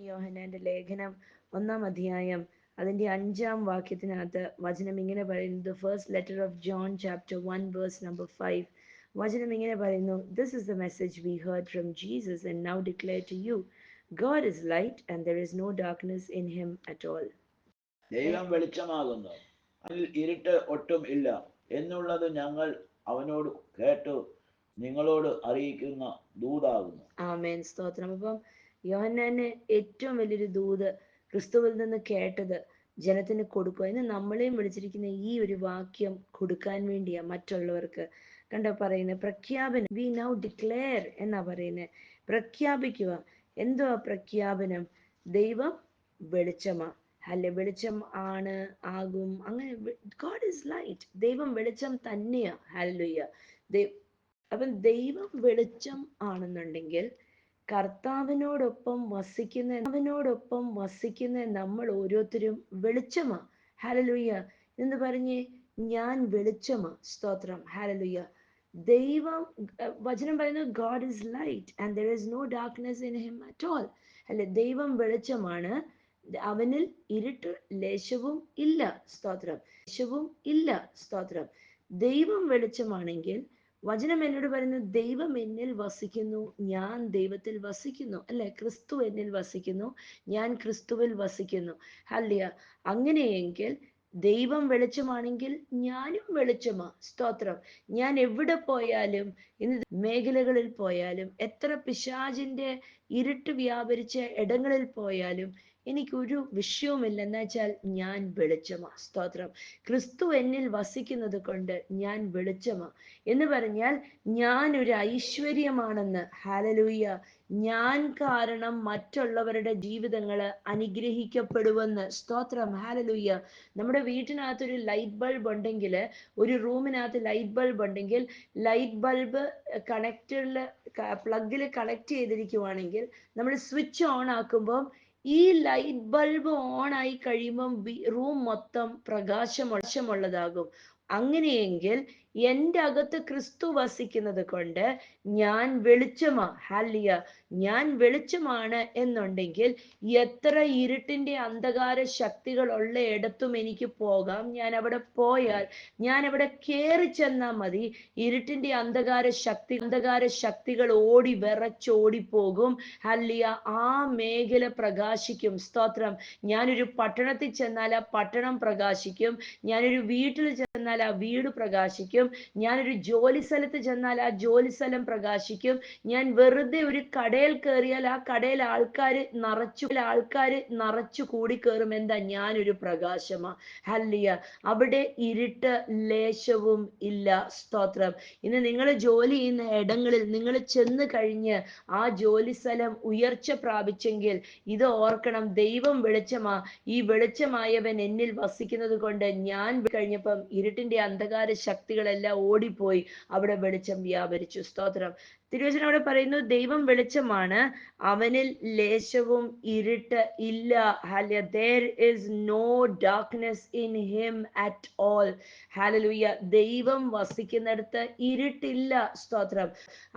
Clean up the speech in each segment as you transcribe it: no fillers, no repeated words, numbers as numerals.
യോഹന്നാന്റെ ലേഖനം 1-ാം അധ്യായം അതിന്റെ 5-ാം വാക്യത്തിനകത്ത് വചനം ഇങ്ങനെ പറയുന്നത്, first letter of John chapter 1 verse number 5. വചനം ഇങ്ങനെ പറയുന്നു, this is the message we heard from Jesus and now declare to you, God is light and there is no darkness in him at all. ദൈവം വെളിച്ചമാകുന്നു, അതിൽ ഇരുട്ട് ഒട്ടും ഇല്ല എന്നുള്ളത് ഞങ്ങൾ അവനോട് കേട്ടു നിങ്ങളോട് അറിയിക്കുന്ന ദൂതാകുന്നു. ആമേൻ, സ്തോത്രം. അപ്പം യോഹന്നാന് ഏറ്റവും വലിയൊരു ദൂത് ക്രിസ്തുവിൽ നിന്ന് കേട്ടത് ജനത്തിന് കൊടുക്കുക. ഇന്ന് നമ്മളെയും വിളിച്ചിരിക്കുന്ന ഈ ഒരു വാക്യം കൊടുക്കാൻ വേണ്ടിയാ മറ്റുള്ളവർക്ക്. കണ്ടോ പറയുന്നത്, പ്രഖ്യാപനം. വി നൗ ഡിക്ലെയർ എന്നാ പറയുന്നത്, പ്രഖ്യാപിക്കുക. എന്തുവാ പ്രഖ്യാപനം? ദൈവം വെളിച്ചമാ, അല്ലെ? വെളിച്ചം ആണ്, ആകും, അങ്ങനെ. God is light. ദൈവം വെളിച്ചം തന്നെയാ. ഹല്ലേലൂയ. അപ്പം ദൈവം വെളിച്ചം ആണെന്നുണ്ടെങ്കിൽ കർത്താവിനോടൊപ്പം വസിക്കുന്ന നമ്മൾ ഓരോരുത്തരും വെളിച്ചമാ. ഹല്ലേലൂയ. എന്ന് പറഞ്ഞേ, ഞാൻ വെളിച്ചമാ. സ്തോത്രം. ഹല്ലേലൂയ. ദൈവം, വചനം പറയുന്നത്, God is light and there is no darkness in him at all. അല്ലെ? ദൈവം വെളിച്ചമാണ്, അവനിൽ ഇരുട്ട് ലേശവും ഇല്ല. സ്തോത്രം. ലേശവും ഇല്ല. സ്തോത്രം. ദൈവം വെളിച്ചമാണെങ്കിൽ വചനം എന്നോട് പറയുന്നത്, ദൈവം എന്നിൽ വസിക്കുന്നു, ഞാൻ ദൈവത്തിൽ വസിക്കുന്നു. അല്ലെ? ക്രിസ്തു എന്നിൽ വസിക്കുന്നു, ഞാൻ ക്രിസ്തുവിൽ വസിക്കുന്നു. ഹല്ലേലൂയ. അങ്ങനെയെങ്കിൽ ദൈവം വെളിച്ചമാണെങ്കിൽ ഞാനും വെളിച്ചമാ. സ്തോത്രം. ഞാൻ എവിടെ പോയാലും, ഇന്ന് മേഖലകളിൽ പോയാലും, എത്ര പിശാചിന്റെ ഇരുട്ട് വ്യാപരിച്ച ഇടങ്ങളിൽ പോയാലും എനിക്കൊരു വിഷയവുമില്ല. എന്ന് വെച്ചാൽ ഞാൻ വെളിച്ചമാ. സ്തോത്രം. ക്രിസ്തു എന്നിൽ വസിക്കുന്നത് കൊണ്ട് ഞാൻ വെളിച്ചമാ. എന്ന് പറഞ്ഞാൽ ഞാൻ ഒരു ഐശ്വര്യമാണെന്ന്. ഹല്ലേലൂയ. ഞാൻ കാരണം മറ്റുള്ളവരുടെ ജീവിതങ്ങൾ അനുഗ്രഹിക്കപ്പെടുമെന്ന്. സ്തോത്രം. ഹല്ലേലൂയ. നമ്മുടെ വീട്ടിനകത്തൊരു ലൈറ്റ് ബൾബ് ഉണ്ടെങ്കിൽ, ഒരു റൂമിനകത്ത് ലൈറ്റ് ബൾബ് ഉണ്ടെങ്കിൽ, ലൈറ്റ് ബൾബ് പ്ലഗിൽ കണക്ട് ചെയ്തിരിക്കുവാണെങ്കിൽ നമ്മൾ സ്വിച്ച് ഓൺ ആക്കുമ്പോൾ ഈ ലൈറ്റ് ബൾബ് ഓൺ ആയി കഴിയുമ്പം റൂം മൊത്തം പ്രകാശമുള്ളതാകും. അങ്ങനെയെങ്കിൽ എൻ്റെ അകത്ത് ക്രിസ്തു വസിക്കുന്നത് കൊണ്ട് ഞാൻ വെളിച്ചമാ. ഹല്ലേലൂയ. ഞാൻ വെളിച്ചമാണ് എന്നുണ്ടെങ്കിൽ എത്ര ഇരുട്ടിന്റെ അന്ധകാര ശക്തികൾ ഉള്ള ഇടത്തും എനിക്ക് പോകാം. ഞാൻ അവിടെ പോയാൽ, ഞാൻ അവിടെ കയറി ചെന്നാൽ മതി, ഇരുട്ടിന്റെ അന്ധകാര ശക്തികൾ ഓടി വിറച്ചോടിപ്പോകും. ഹല്ലേലൂയ. ആ മേഖല പ്രകാശിക്കും. സ്തോത്രം. ഞാനൊരു പട്ടണത്തിൽ ചെന്നാൽ ആ പട്ടണം പ്രകാശിക്കും. ഞാനൊരു വീട്ടിൽ ചെന്നാൽ ആ വീട് പ്രകാശിക്കും. ഞാനൊരു ജോലി സ്ഥലത്ത് ചെന്നാൽ ആ ജോലി സ്ഥലം പ്രകാശിക്കും. ഞാൻ വെറുതെ ഒരു കടയിൽ കയറിയാൽ ആ കടയിൽ ആൾക്കാർ നിറച്ചു കൂടി കയറും. എന്താ? ഞാനൊരു പ്രകാശമാ. ഹല്ലേലൂയ. അവിടെ ഇരുട്ട് ലേശവും ഇല്ല. സ്തോത്രം. ഇന്ന് നിങ്ങൾ ജോലി ചെയ്യുന്ന ഇടങ്ങളിൽ നിങ്ങൾ ചെന്ന് കഴിഞ്ഞ് ആ ജോലി സ്ഥലം ഉയർച്ച പ്രാപിച്ചെങ്കിൽ ഇത് ഓർക്കണം, ദൈവം വെളിച്ചമാ. ഈ വെളിച്ചമായവൻ എന്നിൽ വസിക്കുന്നത് കൊണ്ട് ഞാൻ കഴിഞ്ഞപ്പം ഇരുട്ടിന്റെ അന്ധകാര ശക്തികളെല്ലാം ഓടിപ്പോയി, അവിടെ വെളിച്ചം വ്യാപരിച്ചു. സ്തോത്രം. തിരുവചനം അവിടെ പറയുന്നു, ദൈവം വെളിച്ചമാണ്, അവനിൽ ലേശവും ഇരുട്ട് ഇല്ല. Hallelujah. there is no darkness in him at all. Hallelujah. ദൈവം വസിക്കുന്നിടത്ത് ഇരുട്ടില്ല. സ്തോത്രം.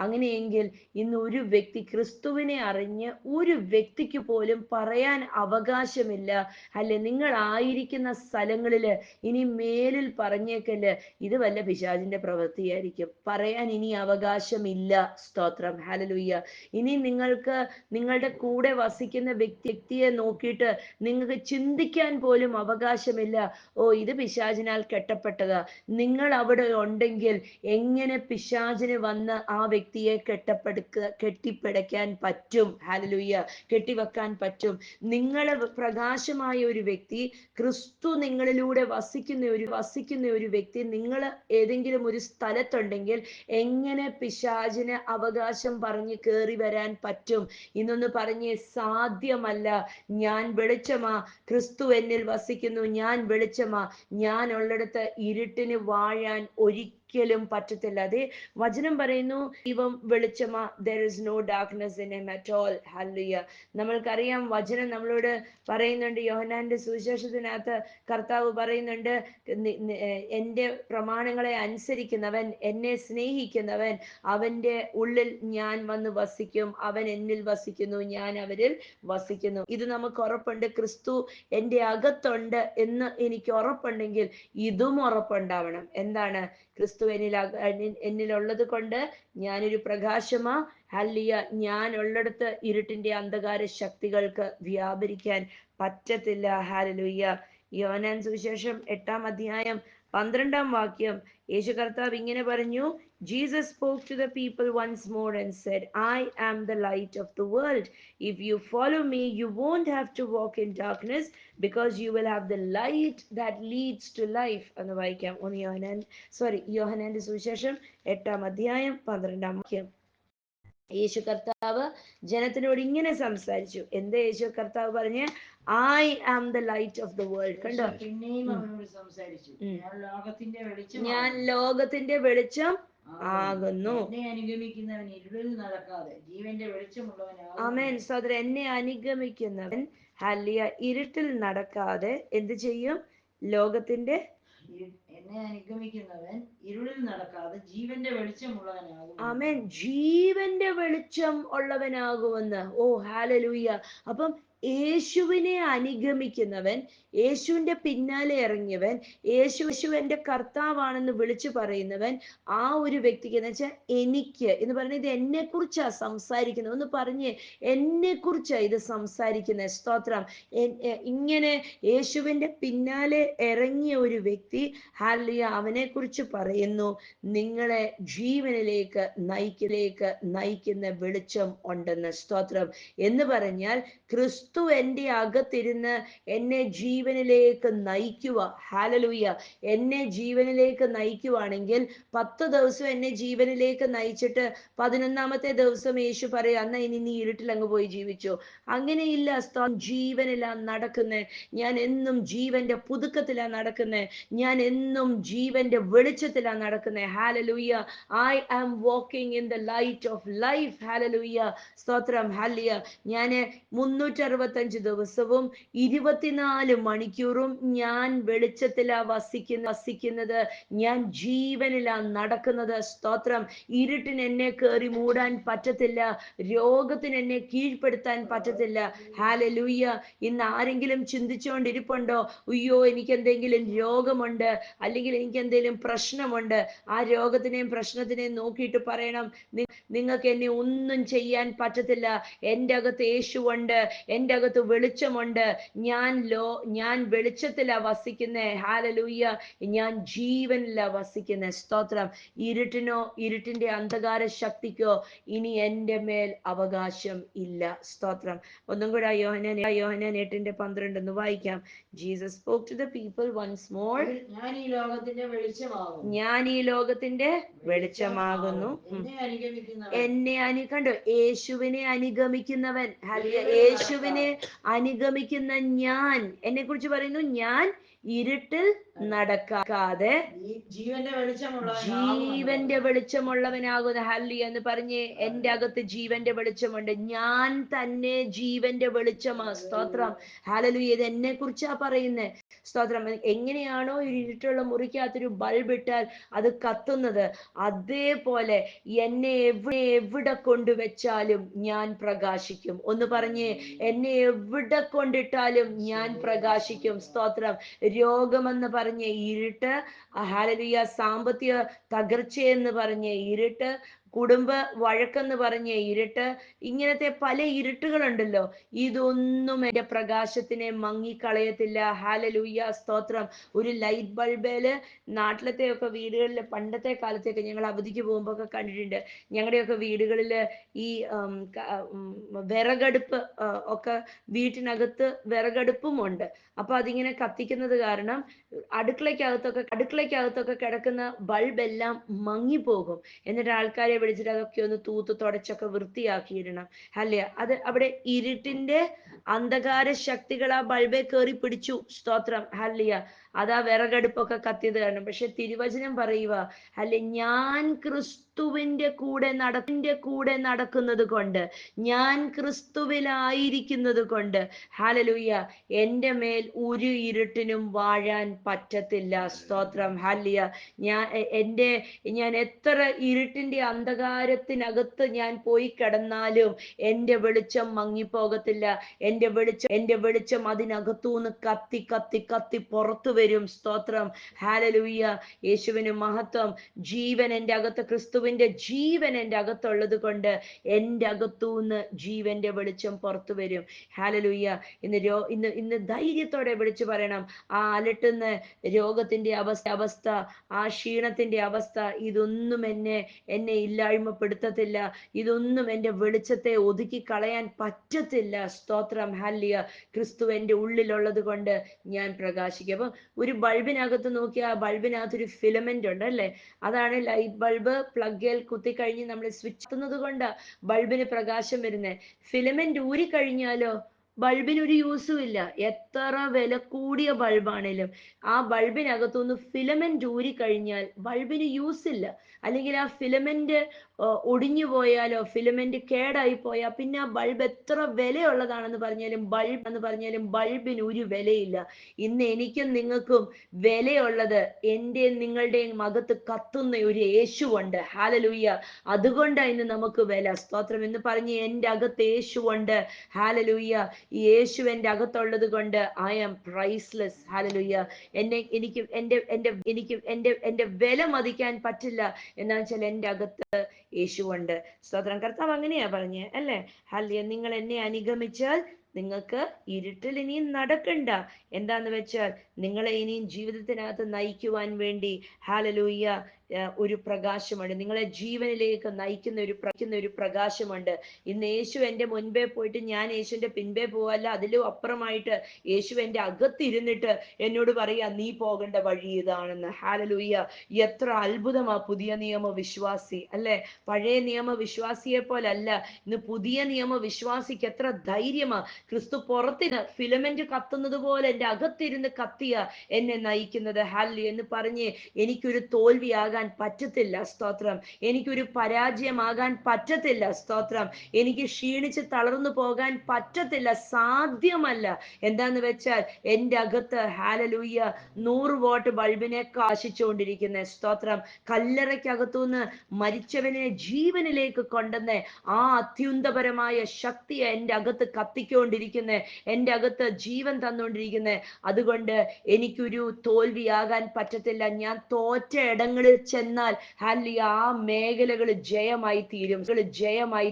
അങ്ങനെയെങ്കിൽ ഇന്ന് ഒരു വ്യക്തി ക്രിസ്തുവിനെ അറിഞ്ഞ് ഒരു വ്യക്തിക്ക് പോലും പറയാൻ അവകാശമില്ല, അല്ലെ, നിങ്ങൾ ആയിരിക്കുന്ന സ്ഥലങ്ങളില് ഇനി മേലിൽ പറഞ്ഞേക്കല് ഇത് വല്ല പിശാചിന്റെ പ്രവൃത്തിയായിരിക്കും, പറയാൻ ഇനി അവകാശമില്ല. സ്തോത്രം. ഹല്ലേലൂയ. ഇനി നിങ്ങൾക്ക് നിങ്ങളുടെ കൂടെ വസിക്കുന്ന വ്യക്തിയെ നോക്കിയിട്ട് നിങ്ങൾക്ക് ചിന്തിക്കാൻ പോലും അവകാശമില്ല, ഓ ഇത് പിശാചിനാൽ കെട്ടപ്പെട്ടതാ. നിങ്ങൾ അവിടെ ഉണ്ടെങ്കിൽ എങ്ങനെ പിശാചിന് വന്ന് ആ വ്യക്തിയെ കെട്ടിപ്പിടയ്ക്കാൻ പറ്റും? ഹല്ലേലൂയ. കെട്ടിവെക്കാൻ പറ്റും. നിങ്ങളെ പ്രകാശമായ ഒരു വ്യക്തി, ക്രിസ്തു നിങ്ങളിലൂടെ വസിക്കുന്ന ഒരു വ്യക്തി നിങ്ങൾ ഏതെങ്കിലും ഒരു സ്ഥലത്തുണ്ടെങ്കിൽ എങ്ങനെ പിശാചിന് അവകാശം പറഞ്ഞ് കയറി വരാൻ പറ്റും? ഇന്നൊന്ന് പറഞ്ഞേ, സാധ്യമല്ല. ഞാൻ വെളിച്ചമാ, ക്രിസ്തു എന്നിൽ വസിക്കുന്നു, ഞാൻ വെളിച്ചമാ. ഞാൻ ഉള്ളിടത്ത് ഇരുട്ടിന് വാഴാൻ ഒരിക്കലും ഒരിക്കലും പറ്റത്തില്ല. അതേ വചനം പറയുന്നു, ദൈവം വെളിച്ചമാ, there is no darkness in him at all. Hallelujah. നമ്മൾക്കറിയാം, വചനം നമ്മളോട് പറയുന്നുണ്ട്, യോഹന്നാന്റെ സുവിശേഷത്തിനകത്ത് കർത്താവ് പറയുന്നുണ്ട്, എൻ്റെ പ്രമാണങ്ങളെ അനുസരിക്കുന്നവൻ, എന്നെ സ്നേഹിക്കുന്നവൻ, അവന്റെ ഉള്ളിൽ ഞാൻ വന്ന് വസിക്കും, അവൻ എന്നിൽ വസിക്കുന്നു, ഞാൻ അവരിൽ വസിക്കുന്നു. ഇത് നമുക്ക് ഉറപ്പുണ്ട്. ക്രിസ്തു എൻ്റെ അകത്തുണ്ട് എന്ന് എനിക്ക് ഉറപ്പുണ്ടെങ്കിൽ ഇതും ഉറപ്പുണ്ടാവണം. എന്താണ്? ക്രിസ്തു എന്നിലുള്ളത് കൊണ്ട് ഞാനൊരു പ്രകാശമാ. ഹല്ലേലൂയ. ഞാൻ ഉള്ളിടത്ത് ഇരുട്ടിന്റെ അന്ധകാര ശക്തികൾക്ക് വ്യാപരിക്കാൻ പറ്റത്തില്ല. ഹല്ലേലൂയ. യോഹന്നാൻ സുവിശേഷം 8-ാം അധ്യായം 12-ാം വാക്യം യേശു കർത്താവ് ഇങ്ങനെ പറഞ്ഞു, Jesus spoke to the people once more and said, I am the light of the world. If you follow me, you won't have to walk in darkness because you will have the light that leads to life. എന്ന് വായിക്കാം. യോഹന്നാന്റെ സുവിശേഷം 8-ാം അധ്യായം 12-ാം വാക്യം. യേശു കർത്താവ് ജനത്തിനോട് ഇങ്ങനെ സംസാരിച്ചു. എന്താ യേശു കർത്താവ് പറഞ്ഞ്? I am the light of the world. കണ്ടോ? പിന്നെയും അവനോട് സംസാരിച്ചു, ഞാൻ ലോകത്തിന്റെ വെളിച്ചം ആകുന്നു. എന്നെ അനുഗമിക്കുന്നവൻ ഇരുളിൽ നടക്കാതെ ജീവന്റെ വെളിച്ചമുള്ളവനാകുന്നു. ആമേൻ. സഹോദരൻ, എന്നെ അനുഗമിക്കുന്നവൻ ഹല്ലേലൂയ ഇരുട്ടിൽ നടക്കാതെ എന്ത് ചെയ്യും? ലോകത്തിന്റെ എന്നെ അനുഗമിക്കുന്നവൻ ഇരുളിൽ നടക്കാതെ ജീവന്റെ വെളിച്ചമുള്ളവനാകും. ആമേൻ. ജീവന്റെ വെളിച്ചം ഉള്ളവനാകുമെന്ന്. ഓ ഹല്ലേലൂയ. അപ്പം യേശുവിനെ അനുഗമിക്കുന്നവൻ, യേശുവിന്റെ പിന്നാലെ ഇറങ്ങിയവൻ, യേശു എന്റെ കർത്താവാണെന്ന് വിളിച്ചു പറയുന്നവൻ, ആ ഒരു വ്യക്തിക്ക് എന്ന് വെച്ചാൽ എനിക്ക് എന്ന് പറഞ്ഞാൽ ഇത് എന്നെ കുറിച്ചാ സംസാരിക്കുന്നത്. ഒന്ന് പറഞ്ഞ്, എന്നെ കുറിച്ചാ ഇത് സംസാരിക്കുന്നത്. സ്തോത്രം. ഇങ്ങനെ യേശുവിന്റെ പിന്നാലെ ഇറങ്ങിയ ഒരു വ്യക്തി, ഹല്ലേലൂയ, അവനെ കുറിച്ച് പറയുന്നു, നിങ്ങളെ ജീവനിലേക്ക് നയിക്കുന്ന വെളിച്ചം ഉണ്ടെന്ന്. സ്തോത്രം. എന്ന് പറഞ്ഞാൽ ക്രിസ്തു എൻ്റെ അകത്തിരുന്ന് എന്നെ ജീവനിലേക്ക് നയിക്കുക. ഹല്ലേലൂയ. എന്നെ ജീവനിലേക്ക് നയിക്കുവാണെങ്കിൽ 10 ദിവസം എന്നെ ജീവനിലേക്ക് നയിച്ചിട്ട് 11ാമത്തെ ദിവസം യേശു പറയാ, എന്നാ ഇനി നീ ഇരുട്ടിൽ അങ്ങ് പോയി ജീവിച്ചു. അങ്ങനെയില്ല. ജീവനിലാ നടക്കുന്നേ. ഞാൻ എന്നും ജീവന്റെ പുതുക്കത്തിലാ നടക്കുന്നേ. ഞാൻ എന്നും ജീവന്റെ വെളിച്ചത്തിലാ നടക്കുന്നേ. Hallelujah. I am walking in the light of life. Hallelujah. സ്തോത്രം. ഹല്ലേലൂയ. ഞാന് 365 ദിവസവും 24 മണിക്കൂറും ഞാൻ വെളിച്ചത്തിലാ വസിക്കുന്നത്. ഞാൻ ജീവനിലാ നടക്കുന്നത്. സ്തോത്രം. ഇരുട്ടിന് എന്നെ കയറി മൂടാൻ പറ്റത്തില്ല. രോഗത്തിന് എന്നെ കീഴ്പ്പെടുത്താൻ പറ്റത്തില്ല. ഹല്ലേലൂയ. ഇന്ന് ആരെങ്കിലും ചിന്തിച്ചുകൊണ്ടിരിപ്പുണ്ടോ, അയ്യോ എനിക്ക് എന്തെങ്കിലും രോഗമുണ്ട്, അല്ലെങ്കിൽ എനിക്ക് എന്തെങ്കിലും പ്രശ്നമുണ്ട്? ആ രോഗത്തിനെയും പ്രശ്നത്തിനെയും നോക്കിയിട്ട് പറയണം, നിങ്ങൾക്ക് എന്നെ ഒന്നും ചെയ്യാൻ പറ്റത്തില്ല. എൻ്റെ അകത്ത് യേശുവുണ്ട്, എൻ്റെ അകത്ത് വെളിച്ചമുണ്ട്. ഞാൻ വെളിച്ചത്തിലാ വസിക്കുന്നേ. ഹല്ലേലൂയ. ഞാൻ ജീവനിലാ വസിക്കുന്നേ. സ്തോത്രം. ഇരുട്ടിനോ ഇരുട്ടിന്റെ അന്ധകാര ശക്തിക്കോ ഇനി എൻ്റെ മേൽ അവകാശം ഇല്ല. സ്തോത്രം. ഒന്നും കൂടെ യോഹന്നാൻ 8:12 ഒന്ന് വായിക്കാം. Jesus spoke to the people once more. ഞാൻ ഈ ലോകത്തിന്റെ വെളിച്ചമാകുന്നു. ഞാൻ ഈ ലോകത്തിന്റെ വെളിച്ചമാകുന്നു. കണ്ടോ? യേശുവിനെ അനുഗമിക്കുന്നവൻ, യേശുവിനെ അനുഗമിക്കുന്ന ഞാൻ, എന്നെ കുറിച്ച് പറയുന്നു, ഞാൻ ഇരുട്ടിൽ നടക്കാതെ ജീവന്റെ വെളിച്ചമുള്ളവനാകുന്ന. ഹല്ലേലൂയ എന്ന് പറഞ്ഞ്, എൻ്റെ അകത്ത് ജീവന്റെ വെളിച്ചമുണ്ട്. ഞാൻ തന്നെ ജീവന്റെ വെളിച്ചമാ. സ്തോത്രം. ഹല്ലേലൂയ. ഇത് എന്നെ കുറിച്ചാ പറയുന്നേ. സ്തോത്രം. എങ്ങനെയാണോ ഒരു ഇരുട്ടുള്ള മുറിക്കകത്തൊരു ബൾബ് ഇട്ടാൽ അത് കത്തുന്നത്, അതേപോലെ എന്നെ എവിടെ കൊണ്ടുവച്ചാലും ഞാൻ പ്രകാശിക്കും. ഒന്ന് പറഞ്ഞേ, എന്നെ എവിടെ കൊണ്ടിട്ടാലും ഞാൻ പ്രകാശിക്കും. സ്തോത്രം. രോഗമെന്ന് പറഞ്ഞ ഇരുട്ട്, ഹല്ലേലൂയ, സാമ്പത്തിക തകർച്ചയെന്ന് പറഞ്ഞ ഇരുട്ട്, കുടുംബ വഴക്കെന്ന് പറഞ്ഞ ഇരുട്ട്, ഇങ്ങനത്തെ പല ഇരുട്ടുകളുണ്ടല്ലോ. ഇതൊന്നും എൻ്റെ പ്രകാശത്തിനെ മങ്ങിക്കളയത്തില്ല. ഹല്ലേലൂയ. സ്തോത്രം. ഒരു ലൈറ്റ് ബൾബേല് നാട്ടിലത്തെയൊക്കെ വീടുകളിൽ പണ്ടത്തെ കാലത്തൊക്കെ ഞങ്ങൾ അവധിക്ക് പോകുമ്പോൾ ഒക്കെ കണ്ടിട്ടുണ്ട്. ഞങ്ങളുടെയൊക്കെ വീടുകളിൽ ഈ വിറകടുപ്പ് ഒക്കെ, വീട്ടിനകത്ത് വിറകടുപ്പും ഉണ്ട്. അപ്പൊ അതിങ്ങനെ കത്തിക്കുന്നത് കാരണം അടുക്കളയ്ക്കകത്തൊക്കെ കിടക്കുന്ന ബൾബ് എല്ലാം മങ്ങിപ്പോകും. എന്നിട്ട് ആൾക്കാരെ വിളിച്ചിട്ട് അതൊക്കെ ഒന്ന് തൂത്ത് തുടച്ചൊക്കെ വൃത്തിയാക്കിയിടണം. അല്ലേ? അത് അവിടെ ഇരുട്ടിന്റെ അന്ധകാര ശക്തികൾ ആ ബൾബെ കയറി പിടിച്ചു. സ്തോത്രം, ഹല്ലിയ. അതാ വിറകടുപ്പൊക്കെ കത്തിയത് കാരണം. പക്ഷെ തിരുവചനം പറയുക, അല്ലെ, ഞാൻ ക്രിസ്തുവിന്റെ കൂടെ നടക്കുന്നത് കൊണ്ട്, ഞാൻ ക്രിസ്തുവിലായിരിക്കുന്നത് കൊണ്ട്, ഹല്ലേലൂയ, എന്റെ മേൽ ഒരു ഇരുട്ടിനും വാഴാൻ പറ്റത്തില്ല. സ്തോത്രം, ഹല്ലിയ. ഞാൻ എത്ര ഇരുട്ടിന്റെ അന്ധകാരത്തിനകത്ത് ഞാൻ പോയി കിടന്നാലും എന്റെ വെളിച്ചം മങ്ങിപ്പോകത്തില്ല. എന്റെ വെളിച്ചം അതിനകത്തൂന്ന് കത്തി കത്തി കത്തി പുറത്തു വരും. സ്തോത്രം, ഹല്ലേലൂയ. യേശുവിന് മഹത്വം. ജീവൻ എൻ്റെ അകത്ത്, ക്രിസ്തുവിന്റെ ജീവൻ എൻ്റെ അകത്തുള്ളത് കൊണ്ട് എൻ്റെ അകത്തൂന്ന് ജീവന്റെ വെളിച്ചം പുറത്തു വരും. ഹല്ലേലൂയ. ഇന്ന് ധൈര്യത്തോടെ വിളിച്ചു പറയണം, ആ അലട്ടുന്ന രോഗത്തിന്റെ അവസ്ഥ, ആ ക്ഷീണത്തിന്റെ അവസ്ഥ, ഇതൊന്നും എന്നെ ഇല്ലായ്മപ്പെടുത്തത്തില്ല. ഇതൊന്നും എൻ്റെ വെളിച്ചത്തെ ഒതുക്കി കളയാൻ പറ്റത്തില്ല. സ്തോത്രം, ഹല്ലിയ. ക്രിസ്തു എൻ്റെ ഉള്ളിലുള്ളത് കൊണ്ട് ഞാൻ പ്രകാശിക്കും. അപ്പൊ ഒരു ബൾബിനകത്ത് നോക്കിയാൽ ആ ബൾബിനകത്തൊരു ഫിലമെന്റ് ഉണ്ട്, അല്ലേ? അതാണ് ലൈറ്റ് ബൾബ്. പ്ലഗിൽ കുത്തിക്കഴിഞ്ഞ് നമ്മൾ സ്വിച്ച് എത്തുന്നത് കൊണ്ട് ബൾബിന് പ്രകാശം വരുന്നത്. ഫിലമെന്റ് ഊരിക്കഴിഞ്ഞാലോ ബൾബിന് ഒരു യൂസും ഇല്ല. എത്ര വില കൂടിയ ബൾബാണേലും ആ ബൾബിനകത്തുനിന്ന് ഫിലമെന്റ് ഊരിക്കഴിഞ്ഞാൽ ബൾബിന് യൂസ് ഇല്ല. അല്ലെങ്കിൽ ആ ഫിലമെന്റ് ഒടിഞ്ഞു പോയാലോ, ഫിലമെന്റ് കേടായി പോയാൽ പിന്നെ ആ ബൾബ് എത്ര വിലയുള്ളതാണെന്ന് പറഞ്ഞാലും ബൾബിന് ഒരു വിലയില്ല. ഇന്ന് എനിക്കും നിങ്ങൾക്കും വിലയുള്ളത് എന്റെയും നിങ്ങളുടെയും അകത്ത് കത്തുന്ന ഒരു യേശുവുണ്ട്. ഹല്ലേലൂയ. അതുകൊണ്ടാണ് ഇന്ന് നമുക്ക് വില. സ്തോത്രം എന്ന് പറഞ്ഞ് എൻ്റെ അകത്ത് യേശുവുണ്ട്. ഹല്ലേലൂയ. ഈ യേശു എൻ്റെ അകത്തുള്ളത് കൊണ്ട് ഐ ആം പ്രൈസ്ലെസ്. ഹല്ലേലൂയ. എൻ്റെ വില മതിക്കാൻ പറ്റില്ല. എന്താ വെച്ചാൽ എൻ്റെ അകത്ത് യേശുവുണ്ട്. സ്തോത്രം. കർത്താവ് അങ്ങനെയാ പറഞ്ഞേ, അല്ലേ? ഹല്ലേലൂയ. നിങ്ങൾ എന്നെ അനുഗമിച്ചാൽ നിങ്ങൾക്ക് ഇരുട്ടിൽ ഇനിയും നടക്കണ്ട. എന്താന്ന് വെച്ചാൽ നിങ്ങളെ ഇനിയും ജീവിതത്തിനകത്ത് നയിക്കുവാൻ വേണ്ടി, ഹല്ലേലൂയ, ഒരു പ്രകാശമുണ്ട്. നിങ്ങളെ ജീവനിലേക്ക് നയിക്കുന്ന ഒരു പ്രകാശമുണ്ട്. ഇന്ന് യേശു എൻ്റെ മുൻപേ പോയിട്ട് ഞാൻ യേശുവിന്റെ പിൻപേ പോവല്ല. അതിലും അപ്പുറമായിട്ട് യേശു എൻ്റെ അകത്തിരുന്നിട്ട് എന്നോട് പറയാ, നീ പോകേണ്ട വഴി ഇതാണെന്ന്. ഹല്ലേലൂയ. എത്ര അത്ഭുതമാ പുതിയ നിയമ വിശ്വാസി, അല്ലെ? പഴയ നിയമ വിശ്വാസിയെ പോലല്ല ഇന്ന് പുതിയ നിയമ വിശ്വാസിക്ക്. എത്ര ധൈര്യമാ! ക്രിസ്തു പുറത്തിന് ഫിലമെന്റ് കത്തുന്നത് പോലെ എൻ്റെ അകത്തിരുന്ന് കത്തിയ എന്നെ നയിക്കുന്നത്. ഹല്ലേലൂയ എന്ന് പറഞ്ഞ് എനിക്കൊരു തോൽവിയാകാൻ പറ്റത്തില്ല. സ്തോത്രം. എനിക്കൊരു പരാജയമാകാൻ പറ്റത്തില്ല. സ്തോത്രം. എനിക്ക് ക്ഷീണിച്ച് തളർന്നു പോകാൻ പറ്റത്തില്ല. സാധ്യമല്ല. എന്താന്ന് വെച്ചാൽ എൻ്റെ അകത്ത്, ഹല്ലേലൂയ, 100 വാട്ട് ബൾബിനെ കാശിച്ചുകൊണ്ടിരിക്കുന്ന, സ്തോത്രം, കല്ലറയ്ക്കകത്തുനിന്ന് മരിച്ചവനെ ജീവനിലേക്ക് കൊണ്ടുവന്ന് ആ അത്യുന്നതപരമായ ശക്തിയെ എൻ്റെ അകത്ത് കത്തിക്കൊണ്ടിരിക്കുന്ന, എൻ്റെ അകത്ത് ജീവൻ തന്നുകൊണ്ടിരിക്കുന്ന. അതുകൊണ്ട് എനിക്കൊരു തോൽവിയാകാൻ പറ്റത്തില്ല. ഞാൻ തോറ്റ ഇടങ്ങളിൽ ചെന്നാൽ ഹല്ലേലൂയ, ആ മേഖലകൾ ജയമായി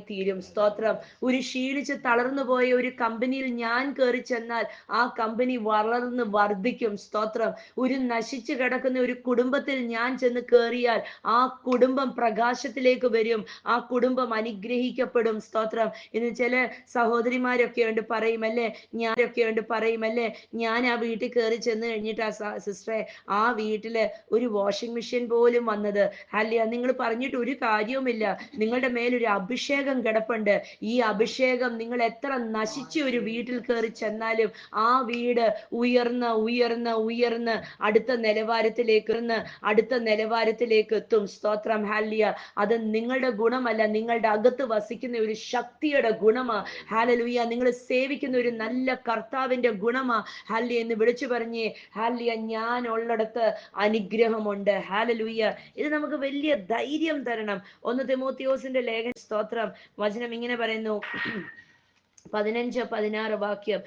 തീരും. സ്തോത്രം. ഒരു ക്ഷീണിച്ച് തളർന്നു പോയ ഒരു കമ്പനിയിൽ ഞാൻ കയറി ചെന്നാൽ ആ കമ്പനി വളർന്ന് വർദ്ധിക്കും. സ്തോത്രം. ഒരു നശിച്ചു കിടക്കുന്ന ഒരു കുടുംബത്തിൽ ഞാൻ ചെന്ന് കയറിയാൽ ആ കുടുംബം പ്രകാശത്തിലേക്ക് വരും. ആ കുടുംബം അനുഗ്രഹിക്കപ്പെടും. സ്തോത്രം. ഇന്ന് ചില സഹോദരിമാരൊക്കെ ഉണ്ട് പറയുമല്ലേ, ഞാൻ ആ വീട്ടിൽ കയറി ചെന്ന് കഴിഞ്ഞിട്ട് ആ സിസ്റ്ററെ, ആ വീട്ടില് ഒരു വാഷിംഗ് മെഷീൻ പോലും വന്നത്. ഹല്ലേലൂയ. നിങ്ങൾ പറഞ്ഞിട്ട് ഒരു കാര്യവുമില്ല. നിങ്ങളുടെ മേലൊരു അഭിഷേകം കിടപ്പുണ്ട്. ഈ അഭിഷേകം നിങ്ങൾ എത്ര നശിച്ച ഒരു വീട്ടിൽ കയറി ചെന്നാലും ആ വീട് ഉയർന്ന് അടുത്ത നിലവാരത്തിലേക്ക് എത്തും. സ്തോത്രം. ഹല്ലേലൂയ. അത് നിങ്ങളുടെ ഗുണമല്ല, നിങ്ങളുടെ അകത്ത് വസിക്കുന്ന ഒരു ശക്തിയുടെ ഗുണമാ. ഹല്ലേലൂയ. നിങ്ങൾ സേവിക്കുന്ന ഒരു നല്ല കർത്താവിന്റെ ഗുണമാ. ഹല്ലേലൂയ എന്ന് വിളിച്ചു പറഞ്ഞേ. ഹല്ലേലൂയ. ഞാൻ ഉള്ളിടത്ത് അനുഗ്രഹമുണ്ട്. ഹല്ലേലൂയ. ഇത് നമുക്ക് വലിയ ധൈര്യം തരണം. 1 തിമോത്തിയോസിന്റെ ലേഖനം, സ്തോത്രം, വചനം ഇങ്ങനെ പറയുന്നു, 15-16 വാക്യം.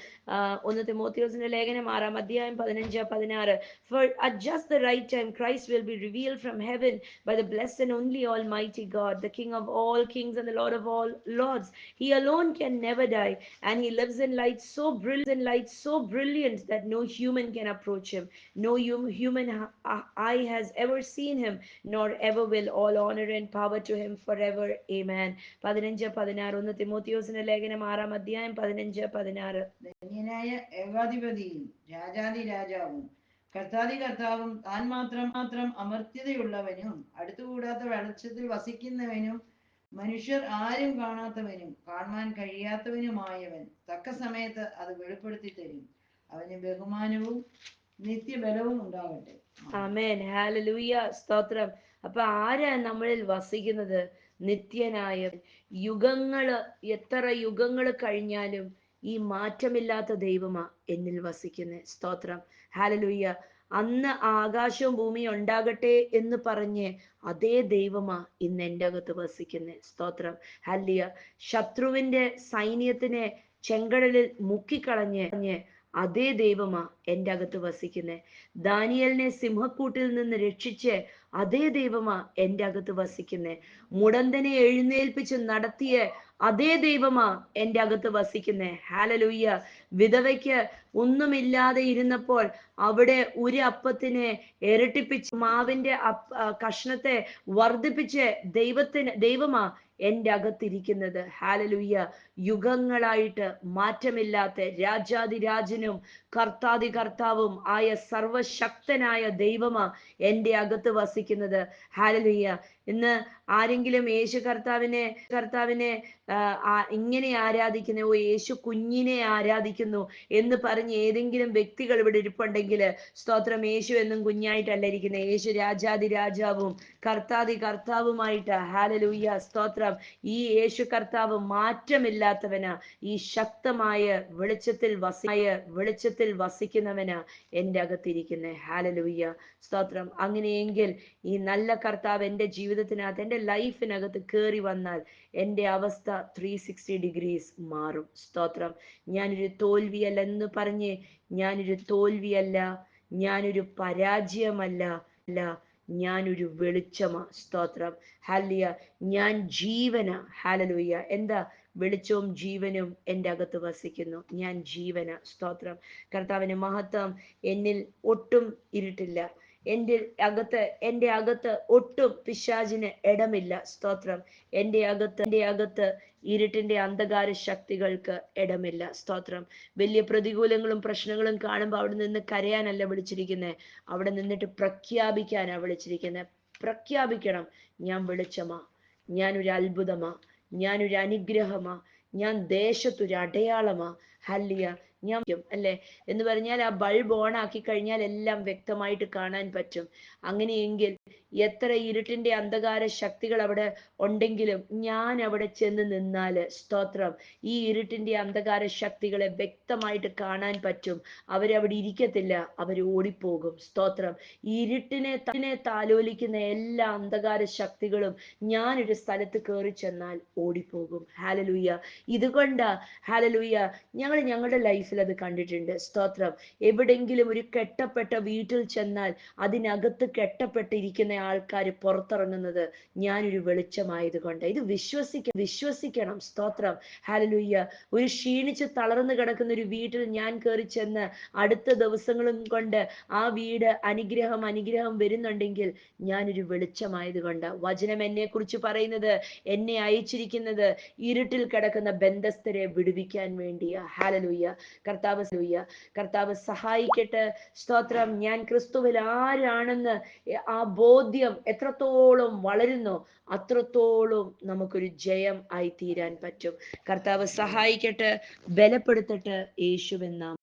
1 തിമോത്തിയോസിന്റെ ലേഖനം 6-ാം അധ്യായം 15-16. For at just the right time Christ will be revealed from heaven by the blessed and only Almighty God, the King of all kings and the Lord of all lords. He alone can never die, and he lives in light so brilliant that no human can approach him. No human eye has ever seen him, nor ever will. All honor and power to him forever. Amen. 15-16. 1 തിമോത്തിയോസിന്റെ ലേഖനം 6-ാം അധ്യായം 15-16. ധന്യനായ ഏകാധിപതിയും രാജാതി രാജാവും കർത്താതി കർത്താവും താൻ മാത്രം അമർത്യതയുള്ളവനും അടുത്തുകൂടാത്ത വെളിച്ചത്തിൽ വസിക്കുന്നവനും മനുഷ്യർ ആരും കാണാത്തവനും കാണാൻ കഴിയാത്തവനുമായവൻ തക്ക സമയത്ത് അത് വെളിപ്പെടുത്തി തരും. അവന് ബഹുമാനവും നിത്യബലവും ഉണ്ടാകട്ടെ. ആമേൻ. ഹല്ലേലൂയ. സ്തോത്രം. അപ്പൊ ആരാ നമ്മളിൽ വസിക്കുന്നത്? നിത്യനായ യുഗങ്ങള്, എത്ര യുഗങ്ങൾ കഴിഞ്ഞാലും ഈ മാറ്റമില്ലാത്ത ദൈവമാ എന്നിൽ വസിക്കുന്നത്. സ്തോത്രം. ഹല്ലേലൂയ. അന്ന് ആകാശവും ഭൂമിയും ഉണ്ടാകട്ടെ എന്ന് പറഞ്ഞ് അതേ ദൈവമാ ഇന്ന് എൻ്റെ അകത്ത് വസിക്കുന്നത്. സ്തോത്രം. ഹല്ലേലൂയ. ശത്രുവിന്റെ സൈന്യത്തിനെ ചെങ്കടലിൽ മുക്കിക്കളഞ്ഞ് അതേ ദൈവമാ എൻ്റെ അകത്ത് വസിക്കുന്നത്. ദാനിയേലിനെ സിംഹക്കൂട്ടിൽ നിന്ന് രക്ഷിച്ച് അതേ ദൈവമാ എൻ്റെ അകത്ത് വസിക്കുന്നത്. മുടന്തനെ എഴുന്നേൽപ്പിച്ച് നടത്തിയ അതേ ദൈവമാ എൻ്റെ അകത്ത് വസിക്കുന്നത്. ഹല്ലേലൂയ. വിധവയ്ക്ക് ഒന്നുമില്ലാതെ ഇരുന്നപ്പോൾ അവിടെ ഒരു അപ്പത്തിനെ ഇരട്ടിപ്പിച്ച് മാവിന്റെ കഷ്ണത്തെ വർദ്ധിപ്പിച്ച് ദൈവമാ എൻ്റെ അകത്തിരിക്കുന്നത്. ഹല്ലേലൂയ. യുഗങ്ങളായിട്ട് മാറ്റമില്ലാത്ത രാജാതിരാജനും കർത്താതി കർത്താവും ആയ സർവശക്തനായ ദൈവമാ എൻ്റെ അകത്ത് വസിക്കുന്നത്. ഹല്ലേലൂയ. ഇന്ന് ആരെങ്കിലും യേശു കർത്താവിനെ ഇങ്ങനെ ആരാധിക്കുന്നു, ഓ യേശു കുഞ്ഞിനെ ആരാധിക്കുന്നു എന്ന് പറഞ്ഞ് ഏതെങ്കിലും വ്യക്തികൾ ഇവിടെ ഇരിപ്പുണ്ടെങ്കിൽ, സ്തോത്രം, യേശു എന്നും കുഞ്ഞായിട്ടല്ല ഇരിക്കുന്നത്. യേശു രാജാതി രാജാവും കർത്താതി കർത്താവുമായിട്ട്. ഹല്ലേലൂയ. സ്തോത്രം. ഈ യേശു കർത്താവ് മാറ്റമില്ലാത്തവനാ. ഈ ശക്തമായ വെളിച്ചത്തിൽ വസിക്കുന്നവനാ എൻ്റെ അകത്തിരിക്കുന്നത്. ഹല്ലേലൂയ. സ്തോത്രം. അങ്ങനെയെങ്കിൽ ഈ നല്ല കർത്താവ് എൻ്റെ ജീവിതത്തിനകത്ത്, എൻ്റെ ലൈഫിനകത്ത് കയറി വന്നാൽ എൻ്റെ അവസ്ഥ 360 ഡിഗ്രീസ് മാറും. സ്തോത്രം. ഞാനൊരു തോൽവിയല്ല എന്ന് പറഞ്ഞ്, ഞാനൊരു തോൽവിയല്ല, ഞാനൊരു പരാജയമല്ല, ഞാനൊരു വെളിച്ചമാ. സ്തോത്രം. ഹല്ലേലൂയ. ഞാൻ ജീവനാ. ഹല്ലേലൂയ. എന്താ? വെളിച്ചവും ജീവനും എൻ്റെ അകത്ത് വസിക്കുന്നു. ഞാൻ ജീവന. സ്തോത്രം. കർത്താവിന് മഹത്വം. എന്നിൽ ഒട്ടും ഇരുട്ടില്ല. എൻ്റെ അകത്ത് ഒട്ടും പിശാചിന് ഇടമില്ല. സ്തോത്രം. എൻ്റെ അകത്ത് ഇരുട്ടിന്റെ അന്ധകാര ശക്തികൾക്ക് ഇടമില്ല. സ്തോത്രം. വലിയ പ്രതികൂലങ്ങളും പ്രശ്നങ്ങളും കാണുമ്പോൾ അവിടെ നിന്ന് കരയാനല്ല വിളിച്ചിരിക്കുന്നത്, അവിടെ നിന്നിട്ട് പ്രഖ്യാപിക്കാനാ വിളിച്ചിരിക്കുന്നത്. പ്രഖ്യാപിക്കണം, ഞാൻ വെളിച്ചമാ, ഞാനൊരു അത്ഭുതമാ, ഞാനൊരു അനുഗ്രഹമാ, ഞാൻ ദേശത്തൊരു അടയാളമാ. ഹല്ലേലൂയ. ഞാൻ അല്ലേ എന്ന് പറഞ്ഞാൽ ആ ബൾബ് ഓൺ ആക്കി കഴിഞ്ഞാൽ എല്ലാം വ്യക്തമായിട്ട് കാണാൻ പറ്റും. അങ്ങനെയെങ്കിൽ എത്ര ഇരുട്ടിന്റെ അന്ധകാര ശക്തികൾ അവിടെ ഉണ്ടെങ്കിലും ഞാൻ അവിടെ ചെന്ന് നിന്നാല്, സ്തോത്രം, ഈ ഇരുട്ടിന്റെ അന്ധകാര ശക്തികളെ വ്യക്തമായിട്ട് കാണാൻ പറ്റും. അവരവിടെ ഇരിക്കത്തില്ല, അവർ ഓടിപ്പോകും. സ്തോത്രം. ഇരുട്ടിനെ താലോലിക്കുന്ന എല്ലാ അന്ധകാര ശക്തികളും ഞാനൊരു സ്ഥലത്ത് കയറി ചെന്നാൽ ഓടിപ്പോകും. ഹല്ലേലൂയ. ഇതുകൊണ്ടാ ഹല്ലേലൂയ ഞങ്ങളുടെ ലൈഫിൽ അത് കണ്ടിട്ടുണ്ട്. സ്തോത്രം. എവിടെങ്കിലും ഒരു കെട്ടപ്പെട്ട വീട്ടിൽ ചെന്നാൽ അതിനകത്ത് കെട്ടപ്പെട്ടിരിക്കുന്ന ആൾക്കാർ പുറത്തിറങ്ങുന്നത് ഞാനൊരു വെളിച്ചമായതുകൊണ്ട്. ഇത് വിശ്വസിക്കണം. സ്തോത്രം. ഹല്ലേലൂയ. ഒരു ക്ഷീണിച്ച് തളർന്നു കിടക്കുന്ന ഒരു വീട്ടിൽ ഞാൻ കയറി ചെന്ന് അടുത്ത ദിവസങ്ങളും കൊണ്ട് ആ വീട് അനുഗ്രഹം വരുന്നുണ്ടെങ്കിൽ ഞാനൊരു വെളിച്ചമായതുകൊണ്ട്. വചനം എന്നെ കുറിച്ച് പറയുന്നത്, എന്നെ അയച്ചിരിക്കുന്നത് ഇരുട്ടിൽ കിടക്കുന്ന ബന്ധസ്ഥരെ വിടുവിക്കാൻ വേണ്ടിയാ. ഹല്ലേലൂയ. കർത്താവ് സഹായിക്കട്ടെ. സ്തോത്രം. ഞാൻ ക്രിസ്തുവിൽ ആരാണെന്ന് ആ ബോധ്യം എത്രത്തോളം വളരുന്നോ അത്രത്തോളം നമുക്കൊരു ജയം ആയി തീരാൻ പറ്റും. കർത്താവ് സഹായിക്കട്ടെ, ബലപ്പെടുത്തട്ടെ. യേശുവിൻ നാമത്തിൽ.